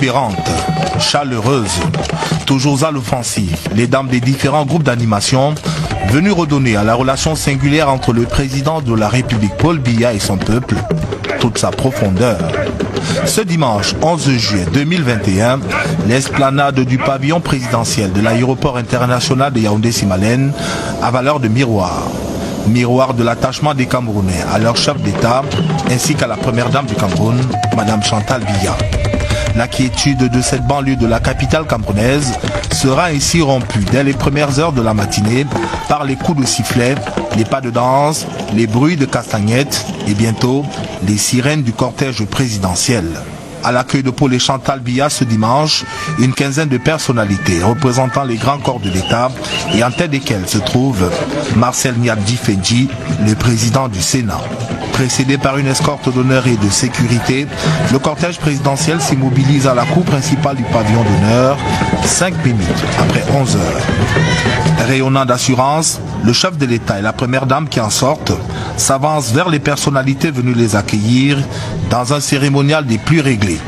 exubérantes, chaleureuses, toujours à l'offensive, les dames des différents groupes d'animation venues redonner à la relation singulière entre le président de la République Paul Biya et son peuple toute sa profondeur. Ce dimanche 11 juillet 2021, l'esplanade du pavillon présidentiel de l'aéroport international de Yaoundé-Simalène a valeur de miroir. Miroir de l'attachement des Camerounais à leur chef d'État ainsi qu'à la première dame du Cameroun, Madame Chantal Biya. La quiétude de cette banlieue de la capitale camerounaise sera ainsi rompue dès les premières heures de la matinée par les coups de sifflet, les pas de danse, les bruits de castagnettes et bientôt les sirènes du cortège présidentiel. À l'accueil de Paul et Chantal Biya ce dimanche, une quinzaine de personnalités représentant les grands corps de l'État et en tête desquels se trouve Marcel Niabdi Fedji, le président du Sénat. Précédé par une escorte d'honneur et de sécurité, le cortège présidentiel s'immobilise à la cour principale du pavillon d'honneur 5 minutes après 11 heures. Rayonnant d'assurance, le chef de l'État et la première dame qui en sortent s'avancent vers les personnalités venues les accueillir dans un cérémonial des plus réglés.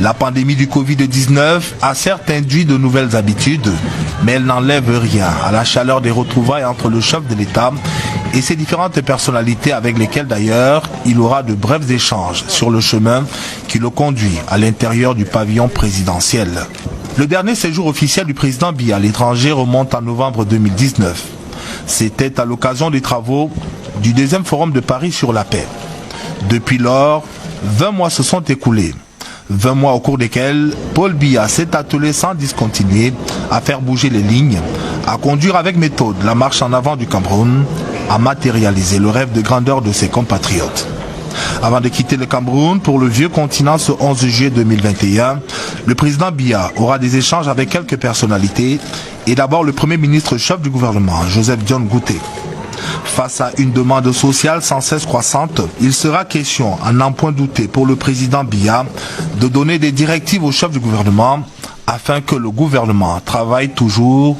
La pandémie du Covid-19 a certes induit de nouvelles habitudes, mais elle n'enlève rien à la chaleur des retrouvailles entre le chef de l'État et ses différentes personnalités avec lesquelles d'ailleurs il aura de brefs échanges sur le chemin qui le conduit à l'intérieur du pavillon présidentiel. Le dernier séjour officiel du président Biya à l'étranger remonte en novembre 2019. C'était à l'occasion des travaux du deuxième forum de Paris sur la paix. Depuis lors, 20 mois se sont écoulés. 20 mois au cours desquels Paul Biya s'est attelé sans discontinuer à faire bouger les lignes, à conduire avec méthode la marche en avant du Cameroun, à matérialiser le rêve de grandeur de ses compatriotes. Avant de quitter le Cameroun pour le vieux continent ce 11 juillet 2021, le président Biya aura des échanges avec quelques personnalités et d'abord le premier ministre chef du gouvernement, Joseph Dione Ngouté. Face à une demande sociale sans cesse croissante, il sera question, à n'en point douter pour le président Biya, de donner des directives au chef du gouvernement afin que le gouvernement travaille toujours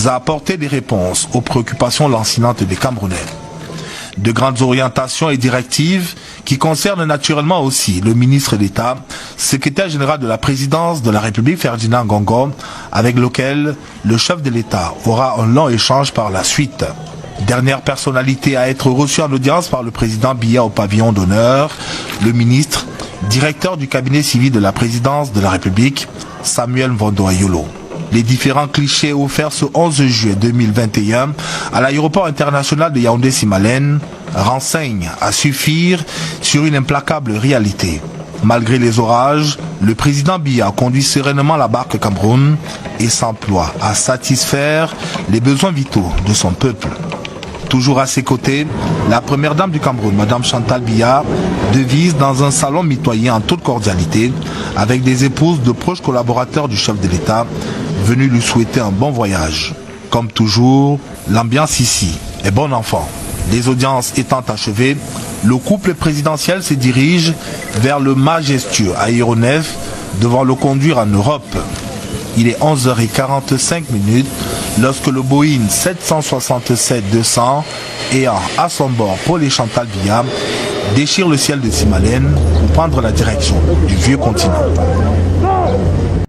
à apporter des réponses aux préoccupations lancinantes des Camerounais. De grandes orientations et directives qui concernent naturellement aussi le ministre d'État, secrétaire général de la présidence de la République Ferdinand Ngongo, avec lequel le chef de l'État aura un long échange par la suite. Dernière personnalité à être reçue en audience par le président Biya au pavillon d'honneur, le ministre, directeur du cabinet civil de la présidence de la République, Samuel Mvondo-Ayolo. Les différents clichés offerts ce 11 juillet 2021 à l'aéroport international de Yaoundé-Simalène renseignent à suffire sur une implacable réalité. Malgré les orages, le président Biya conduit sereinement la barque Cameroun et s'emploie à satisfaire les besoins vitaux de son peuple. Toujours à ses côtés, la première dame du Cameroun, Madame Chantal Biya, devise dans un salon mitoyen en toute cordialité avec des épouses de proches collaborateurs du chef de l'État venus lui souhaiter un bon voyage. Comme toujours, l'ambiance ici est bon enfant. Les audiences étant achevées, le couple présidentiel se dirige vers le majestueux aéronef devant le conduire en Europe. Il est 11h45 lorsque le Boeing 767-200 ayant à son bord Paul et Chantal Biya déchire le ciel de Simalène pour prendre la direction du vieux continent.